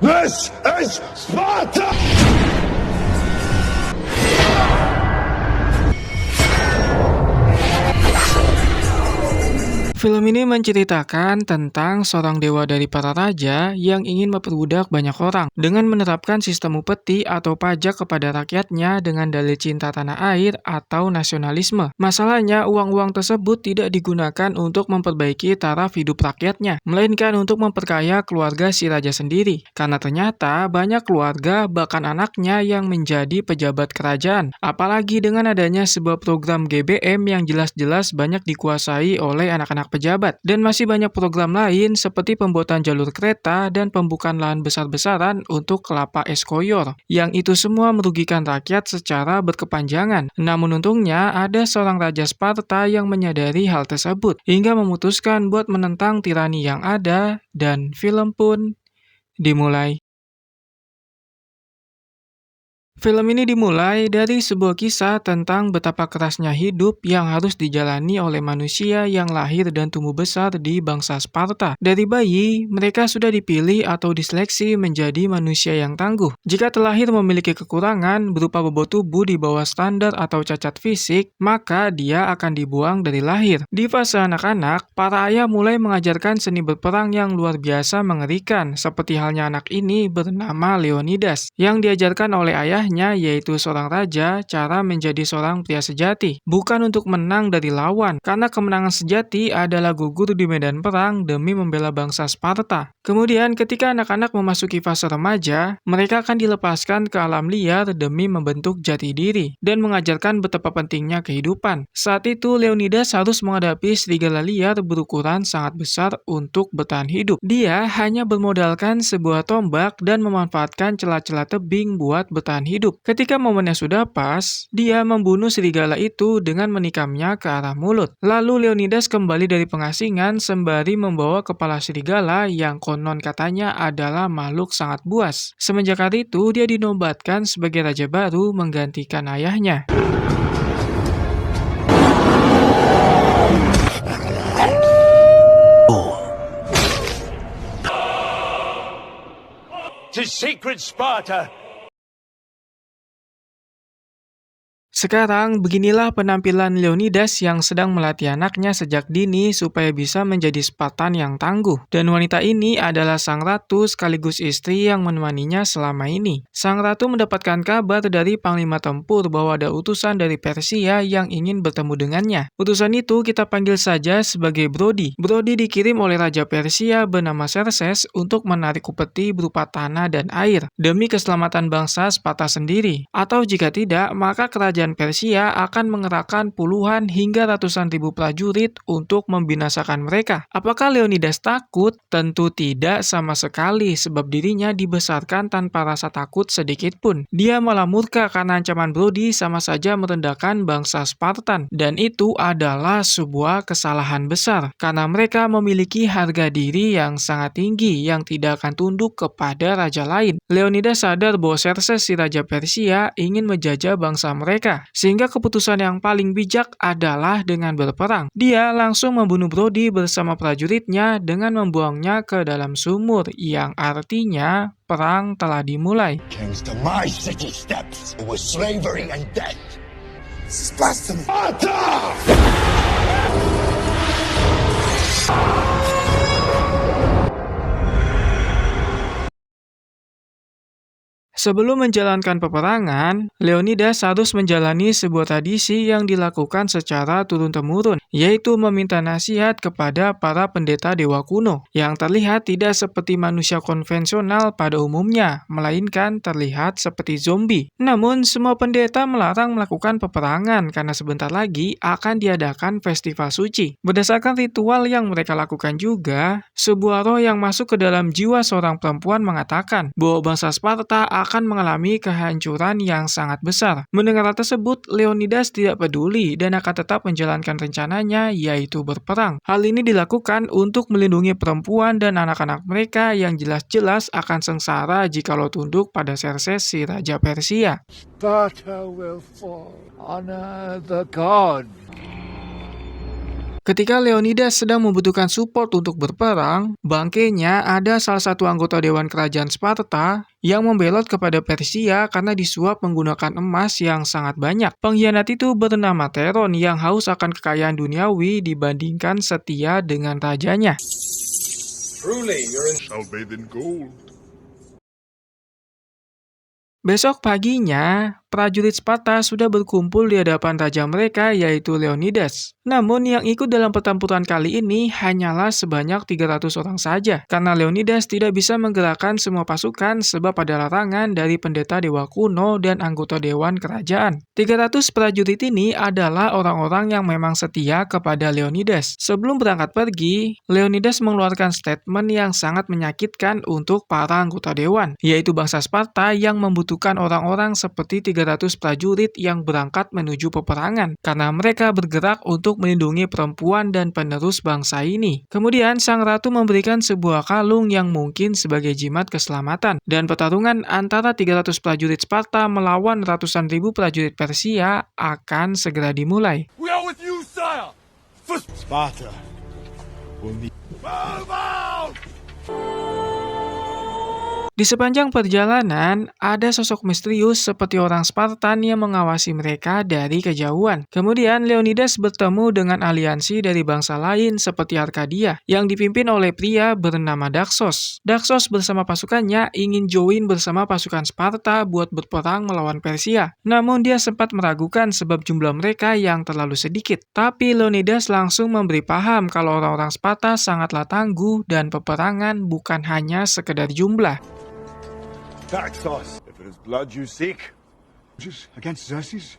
This is Sparta! Film ini menceritakan tentang seorang dewa dari para raja yang ingin memperbudak banyak orang dengan menerapkan sistem upeti atau pajak kepada rakyatnya dengan dalih cinta tanah air atau nasionalisme. Masalahnya, uang-uang tersebut tidak digunakan untuk memperbaiki taraf hidup rakyatnya, melainkan untuk memperkaya keluarga si raja sendiri. Karena ternyata banyak keluarga, bahkan anaknya yang menjadi pejabat kerajaan. Apalagi dengan adanya sebuah program GBM yang jelas-jelas banyak dikuasai oleh anak-anak pejabat, dan masih banyak program lain seperti pembuatan jalur kereta dan pembukaan lahan besar-besaran untuk kelapa es koyor, yang itu semua merugikan rakyat secara berkepanjangan. Namun untungnya ada seorang raja Sparta yang menyadari hal tersebut hingga memutuskan buat menentang tirani yang ada, dan film pun dimulai. Film ini dimulai dari sebuah kisah tentang betapa kerasnya hidup yang harus dijalani oleh manusia yang lahir dan tumbuh besar di bangsa Sparta. Dari bayi, mereka sudah dipilih atau diseleksi menjadi manusia yang tangguh. Jika terlahir memiliki kekurangan berupa bobot tubuh di bawah standar atau cacat fisik, maka dia akan dibuang dari lahir. Di fase anak-anak, para ayah mulai mengajarkan seni berperang yang luar biasa mengerikan, seperti halnya anak ini bernama Leonidas, yang diajarkan oleh ayahnya yaitu seorang raja, cara menjadi seorang pria sejati. Bukan untuk menang dari lawan, karena kemenangan sejati adalah gugur di medan perang demi membela bangsa Sparta. Kemudian ketika anak-anak memasuki fase remaja, mereka akan dilepaskan ke alam liar demi membentuk jati diri, dan mengajarkan betapa pentingnya kehidupan. Saat itu Leonidas harus menghadapi serigala liar berukuran sangat besar untuk bertahan hidup. Dia hanya bermodalkan sebuah tombak dan memanfaatkan celah-celah tebing buat bertahan hidup. Ketika momennya sudah pas, dia membunuh serigala itu dengan menikamnya ke arah mulut. Lalu Leonidas kembali dari pengasingan sembari membawa kepala serigala yang konon katanya adalah makhluk sangat buas. Semenjak hari itu, dia dinobatkan sebagai raja baru menggantikan ayahnya. To sacred Sparta! Sekarang, beginilah penampilan Leonidas yang sedang melatih anaknya sejak dini supaya bisa menjadi Spartan yang tangguh. Dan wanita ini adalah sang ratu sekaligus istri yang menemaninya selama ini. Sang ratu mendapatkan kabar dari panglima tempur bahwa ada utusan dari Persia yang ingin bertemu dengannya. Utusan itu kita panggil saja sebagai Brody. Brody dikirim oleh Raja Persia bernama Xerxes untuk menarik upeti berupa tanah dan air demi keselamatan bangsa Sparta sendiri. Atau jika tidak, maka kerajaan Persia akan mengerahkan puluhan hingga ratusan ribu prajurit untuk membinasakan mereka. Apakah Leonidas takut? Tentu tidak sama sekali, sebab dirinya dibesarkan tanpa rasa takut sedikit pun. Dia malah murka karena ancaman Brody sama saja merendahkan bangsa Spartan, dan itu adalah sebuah kesalahan besar karena mereka memiliki harga diri yang sangat tinggi yang tidak akan tunduk kepada raja lain. Leonidas sadar bahwa Xerxes si raja Persia ingin menjajah bangsa mereka, sehingga keputusan yang paling bijak adalah dengan berperang. Dia langsung membunuh Brody bersama prajuritnya dengan membuangnya ke dalam sumur, yang artinya perang telah dimulai. Kings to my city steps with slavery and death. Sparta! Sebelum menjalankan peperangan, Leonidas harus menjalani sebuah tradisi yang dilakukan secara turun-temurun, yaitu meminta nasihat kepada para pendeta dewa kuno, yang terlihat tidak seperti manusia konvensional pada umumnya, melainkan terlihat seperti zombie. Namun, semua pendeta melarang melakukan peperangan karena sebentar lagi akan diadakan festival suci. Berdasarkan ritual yang mereka lakukan juga, sebuah roh yang masuk ke dalam jiwa seorang perempuan mengatakan bahwa bangsa Sparta akan mengalami kehancuran yang sangat besar. Mendengar hal tersebut, Leonidas tidak peduli dan akan tetap menjalankan rencananya, yaitu berperang. Hal ini dilakukan untuk melindungi perempuan dan anak-anak mereka yang jelas-jelas akan sengsara jikalau tunduk pada Xerxes si Raja Persia. Sparta will fall. Honor the god. Ketika Leonidas sedang membutuhkan support untuk berperang, bangkainya ada salah satu anggota Dewan Kerajaan Sparta yang membelot kepada Persia karena disuap menggunakan emas yang sangat banyak. Pengkhianat itu bernama Teron yang haus akan kekayaan duniawi dibandingkan setia dengan rajanya. Truly, you're in bathe in gold. Besok paginya, prajurit Sparta sudah berkumpul di hadapan raja mereka yaitu Leonidas. Namun yang ikut dalam pertempuran kali ini hanyalah sebanyak 300 orang saja, karena Leonidas tidak bisa menggerakkan semua pasukan sebab ada larangan dari pendeta dewa kuno dan anggota dewan kerajaan. 300 prajurit ini adalah orang-orang yang memang setia kepada Leonidas. Sebelum berangkat pergi, Leonidas mengeluarkan statement yang sangat menyakitkan untuk para anggota dewan, yaitu bangsa Sparta yang membutuhkan orang-orang seperti 300 prajurit yang berangkat menuju peperangan, karena mereka bergerak untuk melindungi perempuan dan penerus bangsa ini. Kemudian sang ratu memberikan sebuah kalung yang mungkin sebagai jimat keselamatan, dan pertarungan antara 300 prajurit Sparta melawan ratusan ribu prajurit Persia akan segera dimulai. We are with you, sire. For Sparta will need. Move out! Di sepanjang perjalanan, ada sosok misterius seperti orang Spartan yang mengawasi mereka dari kejauhan. Kemudian Leonidas bertemu dengan aliansi dari bangsa lain seperti Arkadia, yang dipimpin oleh pria bernama Daxos. Daxos bersama pasukannya ingin join bersama pasukan Sparta buat berperang melawan Persia. Namun dia sempat meragukan sebab jumlah mereka yang terlalu sedikit. Tapi Leonidas langsung memberi paham kalau orang-orang Sparta sangatlah tangguh dan peperangan bukan hanya sekedar jumlah. Daxos, if it is blood you seek, just against Xerxes.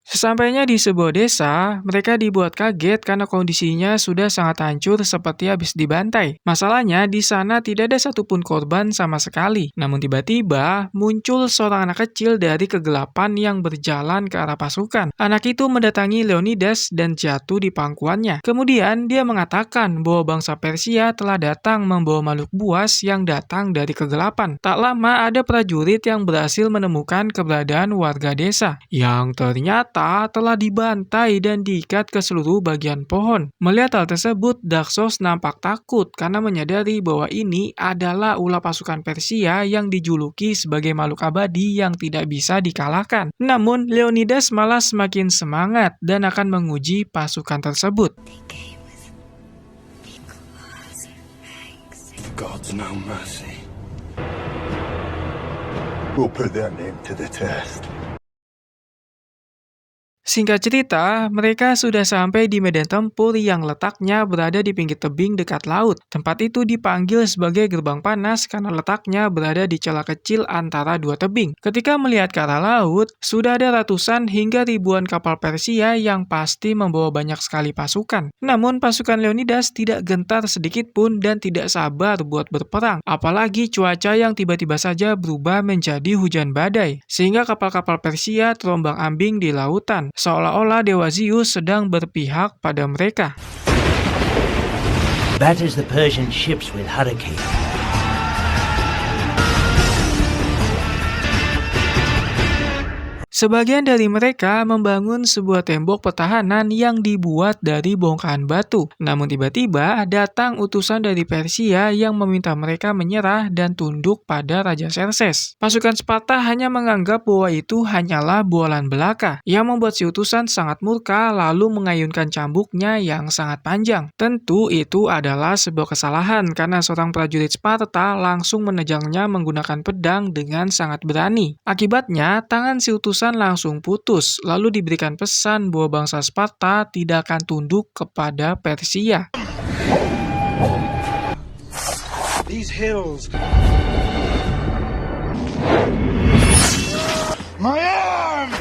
Sesampainya di sebuah desa, mereka dibuat kaget karena kondisinya sudah sangat hancur seperti habis dibantai. Masalahnya, di sana tidak ada satupun korban sama sekali. Namun tiba-tiba, muncul seorang anak kecil dari kegelapan yang berjalan ke arah pasukan. Anak itu mendatangi Leonidas dan jatuh di pangkuannya. Kemudian, dia mengatakan bahwa bangsa Persia telah datang membawa makhluk buas yang datang dari kegelapan. Tak lama, ada prajurit yang berhasil menemukan keberadaan warga desa, yang ternyata telah dibantai dan diikat ke seluruh bagian pohon. Melihat hal tersebut, Daxos nampak takut karena menyadari bahwa ini adalah ulah pasukan Persia yang dijuluki sebagai makhluk abadi yang tidak bisa dikalahkan. Namun, Leonidas malah semakin semangat dan akan menguji pasukan tersebut. God's no mercy. We'll put their name to the test. Singkat cerita, mereka sudah sampai di medan tempur yang letaknya berada di pinggir tebing dekat laut. Tempat itu dipanggil sebagai gerbang panas karena letaknya berada di celah kecil antara dua tebing. Ketika melihat ke arah laut, sudah ada ratusan hingga ribuan kapal Persia yang pasti membawa banyak sekali pasukan. Namun pasukan Leonidas tidak gentar sedikit pun dan tidak sabar buat berperang. Apalagi cuaca yang tiba-tiba saja berubah menjadi hujan badai, sehingga kapal-kapal Persia terombang-ambing di lautan. Seolah-olah Dewa Zeus sedang berpihak pada mereka. Batters the Persian ships with hurricane. Sebagian dari mereka membangun sebuah tembok pertahanan yang dibuat dari bongkahan batu. Namun tiba-tiba datang utusan dari Persia yang meminta mereka menyerah dan tunduk pada Raja Xerxes. Pasukan Sparta hanya menganggap bahwa itu hanyalah bualan belaka, yang membuat si utusan sangat murka lalu mengayunkan cambuknya yang sangat panjang. Tentu itu adalah sebuah kesalahan karena seorang prajurit Sparta langsung menejangnya menggunakan pedang dengan sangat berani. Akibatnya, tangan si utusan langsung putus, lalu diberikan pesan bahwa bangsa Sparta tidak akan tunduk kepada Persia. These hills. My arm!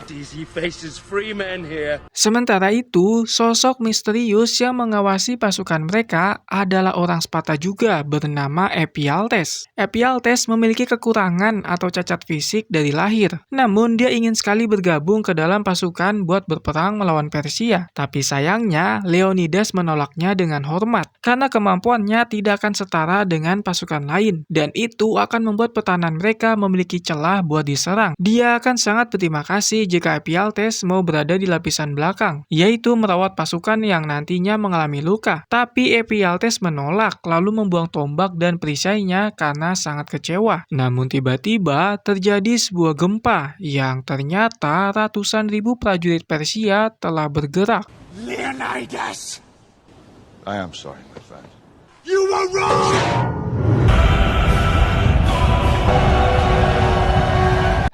Easy faces free men here. Sementara itu, sosok misterius yang mengawasi pasukan mereka adalah orang Sparta juga bernama Ephialtes. Ephialtes memiliki kekurangan atau cacat fisik dari lahir. Namun, dia ingin sekali bergabung ke dalam pasukan buat berperang melawan Persia. Tapi sayangnya, Leonidas menolaknya dengan hormat, karena kemampuannya tidak akan setara dengan pasukan lain. Dan itu akan membuat pertahanan mereka memiliki celah buat diserang. Dia akan sangat berterima kasih jika jika Ephialtes mau berada di lapisan belakang, yaitu merawat pasukan yang nantinya mengalami luka. Tapi Ephialtes menolak, lalu membuang tombak dan perisainya karena sangat kecewa. Namun tiba-tiba terjadi sebuah gempa yang ternyata ratusan ribu prajurit Persia telah bergerak. Leonidas! I am sorry, my friend. You were wrong!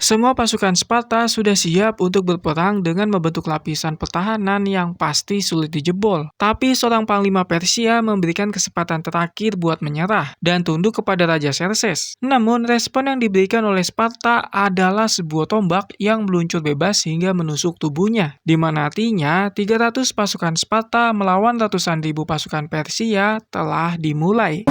Semua pasukan Sparta sudah siap untuk berperang dengan membentuk lapisan pertahanan yang pasti sulit dijebol. Tapi seorang panglima Persia memberikan kesempatan terakhir buat menyerah dan tunduk kepada Raja Xerxes. Namun respon yang diberikan oleh Sparta adalah sebuah tombak yang meluncur bebas hingga menusuk tubuhnya, di mana artinya 300 pasukan Sparta melawan ratusan ribu pasukan Persia telah dimulai.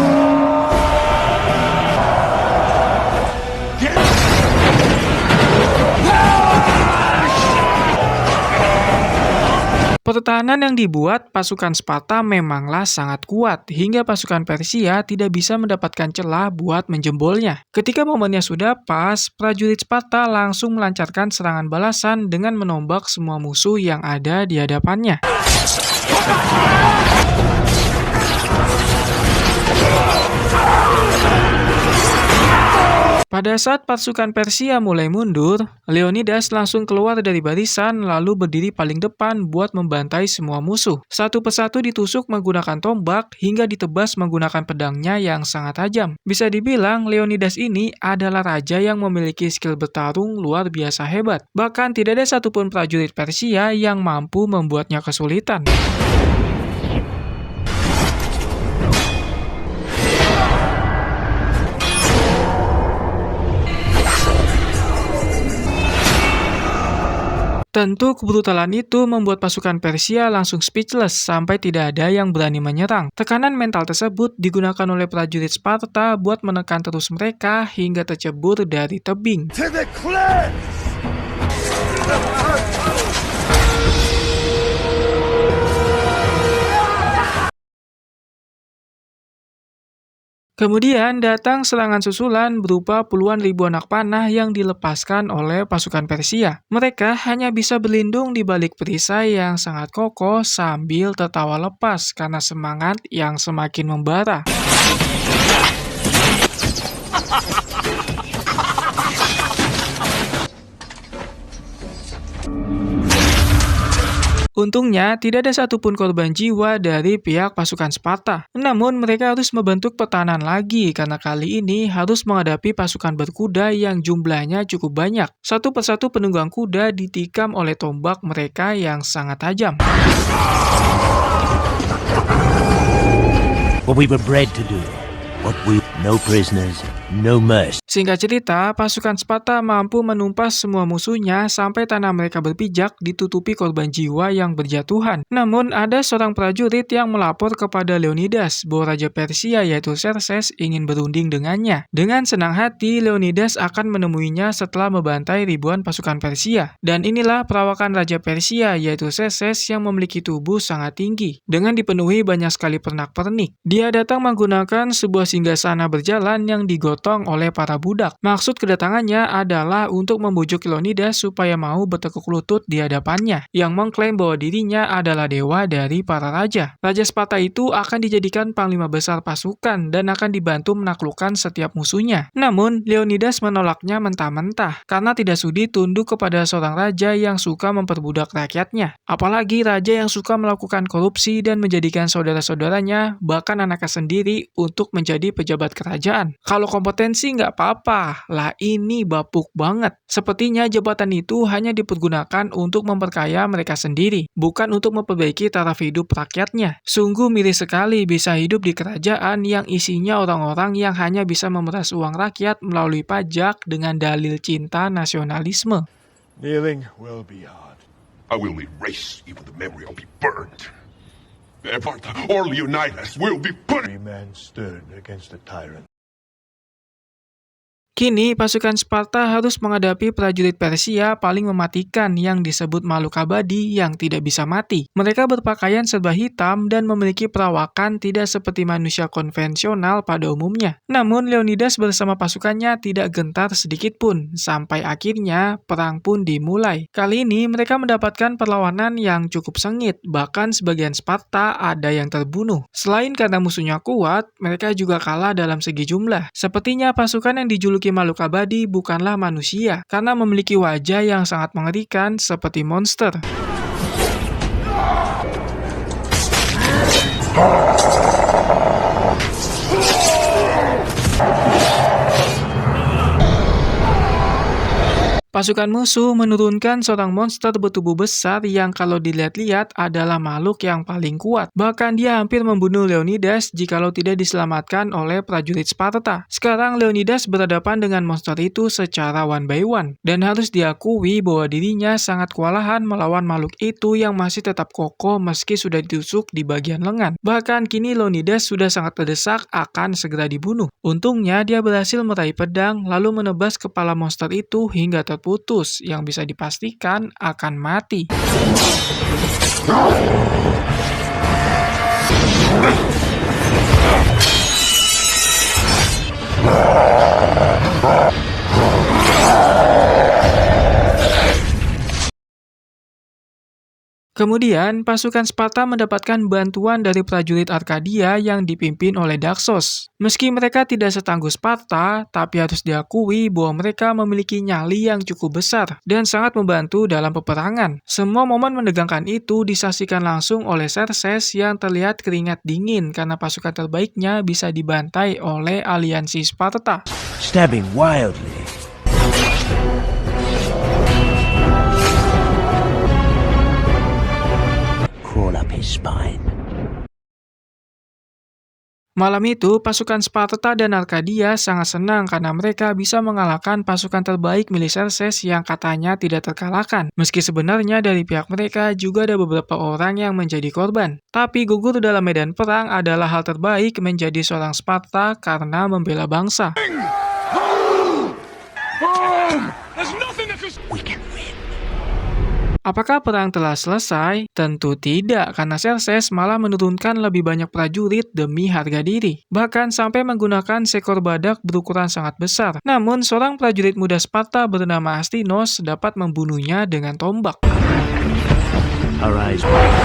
Pertahanan yang dibuat pasukan Sparta memanglah sangat kuat, hingga pasukan Persia tidak bisa mendapatkan celah buat menjembolnya. Ketika momennya sudah pas, prajurit Sparta langsung melancarkan serangan balasan dengan menombak semua musuh yang ada di hadapannya. Pada saat pasukan Persia mulai mundur, Leonidas langsung keluar dari barisan lalu berdiri paling depan buat membantai semua musuh. Satu persatu ditusuk menggunakan tombak hingga ditebas menggunakan pedangnya yang sangat tajam. Bisa dibilang Leonidas ini adalah raja yang memiliki skill bertarung luar biasa hebat. Bahkan tidak ada satupun prajurit Persia yang mampu membuatnya kesulitan. Tentu kebrutalan itu membuat pasukan Persia langsung speechless sampai tidak ada yang berani menyerang. Tekanan mental tersebut digunakan oleh prajurit Sparta buat menekan terus mereka hingga tercebur dari tebing. To the cliff! Kemudian datang serangan susulan berupa puluhan ribu anak panah yang dilepaskan oleh pasukan Persia. Mereka hanya bisa berlindung di balik perisai yang sangat kokoh sambil tertawa lepas karena semangat yang semakin membara. Untungnya, tidak ada satupun korban jiwa dari pihak pasukan Sparta. Namun, mereka harus membentuk pertahanan lagi karena kali ini harus menghadapi pasukan berkuda yang jumlahnya cukup banyak. Satu persatu penunggang kuda ditikam oleh tombak mereka yang sangat tajam. What we were bred to do. No prisoners, no mercy. Singkat cerita, pasukan Sparta mampu menumpas semua musuhnya sampai tanah mereka berpijak ditutupi korban jiwa yang berjatuhan. Namun, ada seorang prajurit yang melapor kepada Leonidas bahwa Raja Persia yaitu Xerxes ingin berunding dengannya. Dengan senang hati, Leonidas akan menemuinya setelah membantai ribuan pasukan Persia. Dan inilah perawakan Raja Persia yaitu Xerxes yang memiliki tubuh sangat tinggi, dengan dipenuhi banyak sekali pernak-pernik. Dia datang menggunakan sebuah singgasana berjalan yang digotong oleh para budak. Maksud kedatangannya adalah untuk membujuk Leonidas supaya mau bertekuk lutut di hadapannya, yang mengklaim bahwa dirinya adalah dewa dari para raja. Raja Sparta itu akan dijadikan panglima besar pasukan dan akan dibantu menaklukkan setiap musuhnya. Namun, Leonidas menolaknya mentah-mentah karena tidak sudi tunduk kepada seorang raja yang suka memperbudak rakyatnya. Apalagi raja yang suka melakukan korupsi dan menjadikan saudara-saudaranya, bahkan anaknya sendiri, untuk menjadi pejabat kerajaan. Kalau kompetensi nggak apa-apa, lah ini bapuk banget. Sepertinya jabatan itu hanya dipergunakan untuk memperkaya mereka sendiri, bukan untuk memperbaiki taraf hidup rakyatnya. Sungguh miris sekali bisa hidup di kerajaan yang isinya orang-orang yang hanya bisa memeras uang rakyat melalui pajak dengan dalil cinta nasionalisme. Kneeling will be hard. I will erase even the memory. I'll be burned. Sparta or Leonidas will be put. Every man stern against the tyrant. Kini, pasukan Sparta harus menghadapi prajurit Persia paling mematikan yang disebut makhluk abadi yang tidak bisa mati. Mereka berpakaian serba hitam dan memiliki perawakan tidak seperti manusia konvensional pada umumnya. Namun, Leonidas bersama pasukannya tidak gentar sedikit pun, sampai akhirnya perang pun dimulai. Kali ini, mereka mendapatkan perlawanan yang cukup sengit, bahkan sebagian Sparta ada yang terbunuh. Selain karena musuhnya kuat, mereka juga kalah dalam segi jumlah. Sepertinya pasukan yang dijuluki makhluk abadi bukanlah manusia, karena memiliki wajah yang sangat mengerikan seperti monster. Pasukan musuh menurunkan seorang monster bertubuh besar yang kalau dilihat-lihat adalah makhluk yang paling kuat. Bahkan dia hampir membunuh Leonidas jikalau tidak diselamatkan oleh prajurit Sparta. Sekarang Leonidas berhadapan dengan monster itu secara one by one. Dan harus diakui bahwa dirinya sangat kewalahan melawan makhluk itu yang masih tetap kokoh meski sudah ditusuk di bagian lengan. Bahkan kini Leonidas sudah sangat terdesak akan segera dibunuh. Untungnya dia berhasil meraih pedang lalu menebas kepala monster itu hingga terputus yang bisa dipastikan akan mati. Kemudian, pasukan Sparta mendapatkan bantuan dari prajurit Arkadia yang dipimpin oleh Daxos. Meski mereka tidak setangguh Sparta, tapi harus diakui bahwa mereka memiliki nyali yang cukup besar dan sangat membantu dalam peperangan. Semua momen menegangkan itu disaksikan langsung oleh Xerxes yang terlihat keringat dingin karena pasukan terbaiknya bisa dibantai oleh aliansi Sparta. Stabbing wildly. Crawl up his spine. Malam itu, pasukan Sparta dan Arkadia sangat senang karena mereka bisa mengalahkan pasukan terbaik milik Xerxes yang katanya tidak terkalahkan. Meski sebenarnya dari pihak mereka juga ada beberapa orang yang menjadi korban. Tapi gugur dalam medan perang adalah hal terbaik menjadi seorang Sparta karena membela bangsa. We can win. Apakah perang telah selesai? Tentu tidak, karena Xerxes malah menurunkan lebih banyak prajurit demi harga diri. Bahkan sampai menggunakan seekor badak berukuran sangat besar. Namun, seorang prajurit muda Sparta bernama Astinos dapat membunuhnya dengan tombak. Our eyes wide.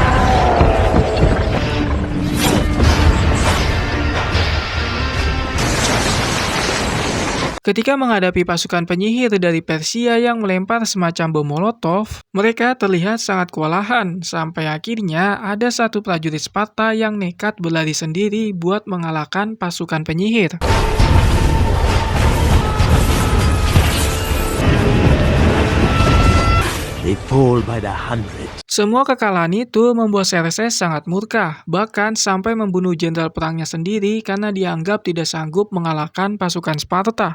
Ketika menghadapi pasukan penyihir dari Persia yang melempar semacam bom Molotov, mereka terlihat sangat kewalahan, sampai akhirnya ada satu prajurit Sparta yang nekat berlari sendiri buat mengalahkan pasukan penyihir. They fall by the hundreds. Semua kekalahan itu membuat Xerxes sangat murka, bahkan sampai membunuh jenderal perangnya sendiri karena dianggap tidak sanggup mengalahkan pasukan Sparta.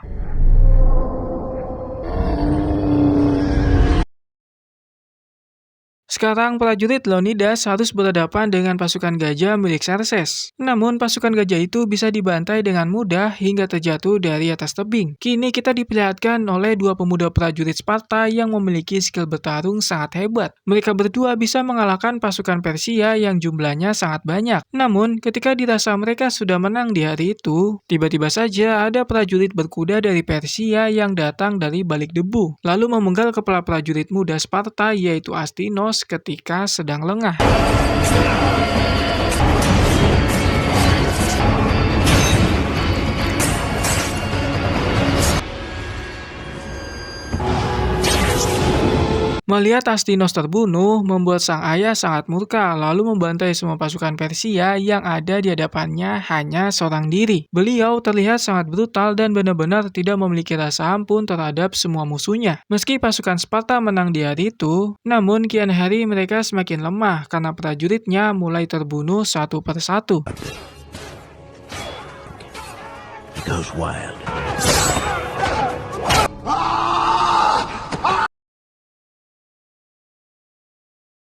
Sekarang prajurit Leonidas harus berhadapan dengan pasukan gajah milik Xerxes. Namun pasukan gajah itu bisa dibantai dengan mudah hingga terjatuh dari atas tebing. Kini kita diperlihatkan oleh dua pemuda prajurit Sparta yang memiliki skill bertarung sangat hebat. Mereka berdua bisa mengalahkan pasukan Persia yang jumlahnya sangat banyak. Namun ketika dirasa mereka sudah menang di hari itu, tiba-tiba saja ada prajurit berkuda dari Persia yang datang dari balik debu, lalu memenggal kepala prajurit muda Sparta yaitu Astinos ketika sedang lengah. Melihat Astinos terbunuh, membuat sang ayah sangat murka, lalu membantai semua pasukan Persia yang ada di hadapannya hanya seorang diri. Beliau terlihat sangat brutal dan benar-benar tidak memiliki rasa ampun terhadap semua musuhnya. Meski pasukan Sparta menang di hari itu, namun kian hari mereka semakin lemah karena prajuritnya mulai terbunuh satu persatu. He goes wild.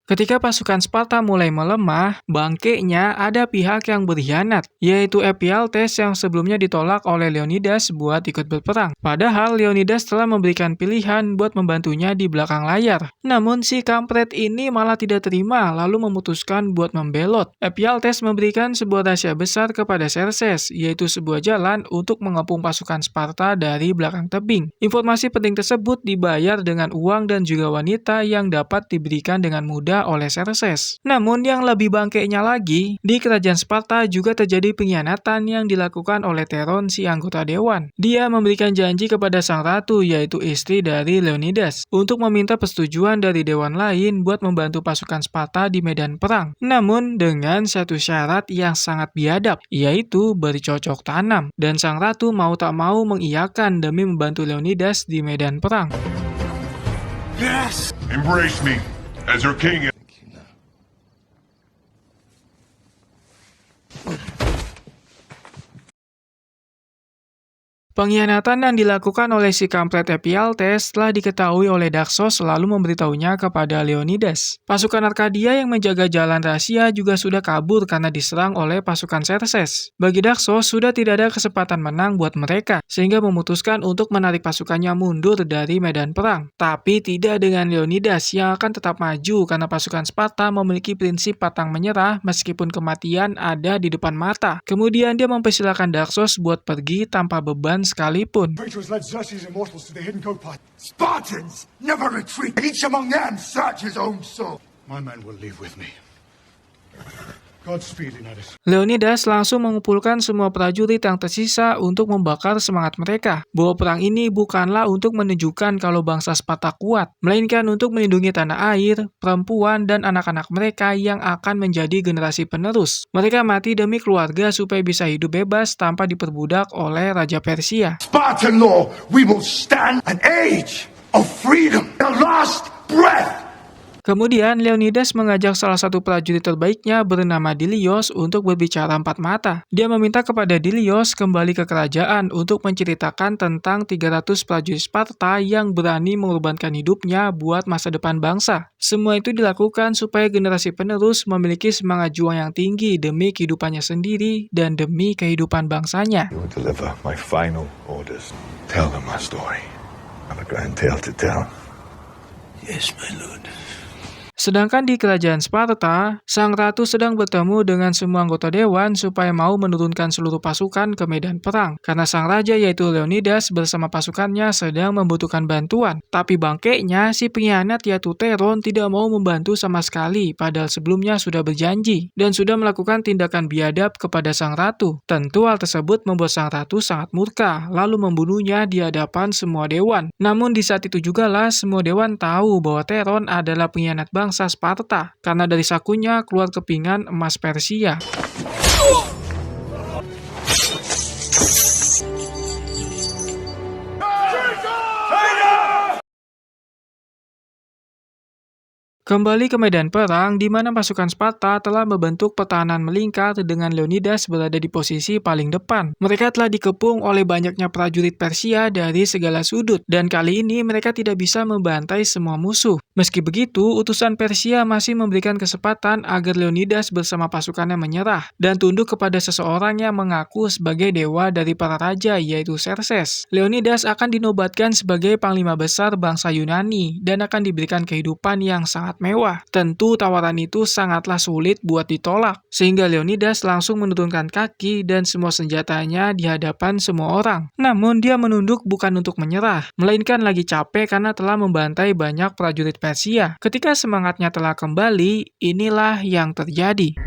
Ketika pasukan Sparta mulai melemah, bangkainya ada pihak yang berkhianat, yaitu Ephialtes yang sebelumnya ditolak oleh Leonidas buat ikut berperang. Padahal Leonidas telah memberikan pilihan buat membantunya di belakang layar. Namun si kampret ini malah tidak terima lalu memutuskan buat membelot. Ephialtes memberikan sebuah rahasia besar kepada Xerxes, yaitu sebuah jalan untuk mengepung pasukan Sparta dari belakang tebing. Informasi penting tersebut dibayar dengan uang dan juga wanita yang dapat diberikan dengan mudah oleh Xerxes. Namun yang lebih bangkainya lagi, di kerajaan Sparta juga terjadi pengkhianatan yang dilakukan oleh Theron si anggota dewan. Dia memberikan janji kepada sang ratu, yaitu istri dari Leonidas, untuk meminta persetujuan dari dewan lain buat membantu pasukan Sparta di medan perang. Namun dengan satu syarat yang sangat biadab, yaitu bercocok tanam. Dan sang ratu mau tak mau mengiyakan demi membantu Leonidas di medan perang. Yes! Embrace me as your king. Pengkhianatan yang dilakukan oleh si kampret Ephialtes telah diketahui oleh Daxos lalu memberitahunya kepada Leonidas. Pasukan Arkadia yang menjaga jalan rahasia juga sudah kabur karena diserang oleh pasukan Xerxes. Bagi Daxos sudah tidak ada kesempatan menang buat mereka, sehingga memutuskan untuk menarik pasukannya mundur dari medan perang. Tapi tidak dengan Leonidas yang akan tetap maju karena pasukan Sparta memiliki prinsip pantang menyerah meskipun kematian ada di depan mata. Kemudian dia mempersilahkan Daxos buat pergi tanpa beban sekalipun. Traitors led Xerxes' immortals to the hidden goat path. Spartans never retreat. Each among them search his own soul. My men will leave with me. Godspeed, Leonidas. Leonidas langsung mengumpulkan semua prajurit yang tersisa untuk membakar semangat mereka. Bahwa perang ini bukanlah untuk menunjukkan kalau bangsa Sparta kuat, melainkan untuk melindungi tanah air, perempuan, dan anak-anak mereka yang akan menjadi generasi penerus. Mereka mati demi keluarga supaya bisa hidup bebas tanpa diperbudak oleh Raja Persia. Spartan law, we will stand an age of freedom, the last breath. Kemudian Leonidas mengajak salah satu prajurit terbaiknya bernama Dilios untuk berbicara empat mata. Dia meminta kepada Dilios kembali ke kerajaan untuk menceritakan tentang 300 prajurit Sparta yang berani mengorbankan hidupnya buat masa depan bangsa. Semua itu dilakukan supaya generasi penerus memiliki semangat juang yang tinggi demi kehidupannya sendiri dan demi kehidupan bangsanya. You will deliver my final orders. Tell them my story. I have a grand tale to tell. Yes, my lord. Sedangkan di kerajaan Sparta, sang ratu sedang bertemu dengan semua anggota dewan supaya mau menurunkan seluruh pasukan ke medan perang. Karena sang raja yaitu Leonidas bersama pasukannya sedang membutuhkan bantuan. Tapi bangkainya si pengkhianat yaitu Theron tidak mau membantu sama sekali, padahal sebelumnya sudah berjanji dan sudah melakukan tindakan biadab kepada sang ratu. Tentu hal tersebut membuat sang ratu sangat murka, lalu membunuhnya di hadapan semua dewan. Namun di saat itu jugalah semua dewan tahu bahwa Theron adalah pengkhianat bangsa Sparta, karena dari sakunya keluar kepingan emas Persia. Kembali ke medan perang, di mana pasukan Sparta telah membentuk pertahanan melingkar dengan Leonidas berada di posisi paling depan. Mereka telah dikepung oleh banyaknya prajurit Persia dari segala sudut, dan kali ini mereka tidak bisa membantai semua musuh. Meski begitu, utusan Persia masih memberikan kesempatan agar Leonidas bersama pasukannya menyerah, dan tunduk kepada seseorang yang mengaku sebagai dewa dari para raja, yaitu Xerxes. Leonidas akan dinobatkan sebagai panglima besar bangsa Yunani, dan akan diberikan kehidupan yang sangat mewah. Tentu tawaran itu sangatlah sulit buat ditolak, sehingga Leonidas langsung menurunkan kaki dan semua senjatanya di hadapan semua orang. Namun dia menunduk bukan untuk menyerah, melainkan lagi capek karena telah membantai banyak prajurit Persia. Ketika semangatnya telah kembali, inilah yang terjadi.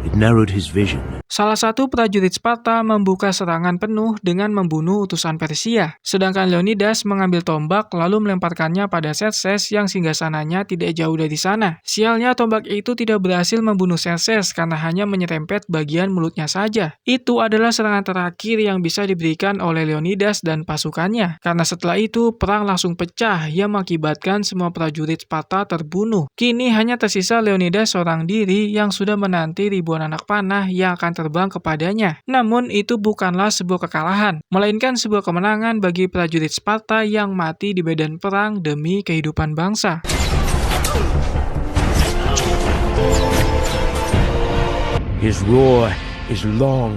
It narrowed his vision. Salah satu prajurit Sparta membuka serangan penuh dengan membunuh utusan Persia, sedangkan Leonidas mengambil tombak lalu melemparkannya pada Xerxes yang singgasananya tidak jauh dari sana. Sialnya tombak itu tidak berhasil membunuh Xerxes karena hanya menyerempet bagian mulutnya saja. Itu adalah serangan terakhir yang bisa diberikan oleh Leonidas dan pasukannya, karena setelah itu perang langsung pecah yang mengakibatkan semua prajurit Sparta terbunuh. Kini hanya tersisa Leonidas seorang diri yang sudah menanti ribuan ribuan anak panah yang akan terbang kepadanya. Namun itu bukanlah sebuah kekalahan, melainkan sebuah kemenangan bagi prajurit Sparta yang mati di medan perang demi kehidupan bangsa. His roar is long.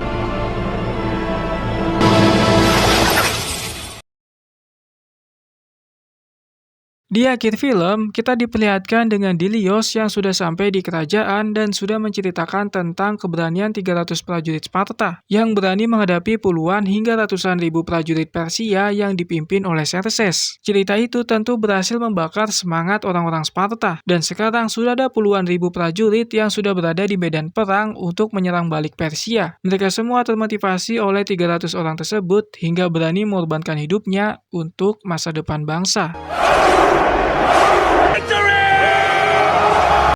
Di akhir film, kita diperlihatkan dengan Dilios yang sudah sampai di kerajaan dan sudah menceritakan tentang keberanian 300 prajurit Sparta yang berani menghadapi puluhan hingga ratusan ribu prajurit Persia yang dipimpin oleh Xerxes. Cerita itu tentu berhasil membakar semangat orang-orang Sparta, dan sekarang sudah ada puluhan ribu prajurit yang sudah berada di medan perang untuk menyerang balik Persia. Mereka semua termotivasi oleh 300 orang tersebut hingga berani mengorbankan hidupnya untuk masa depan bangsa.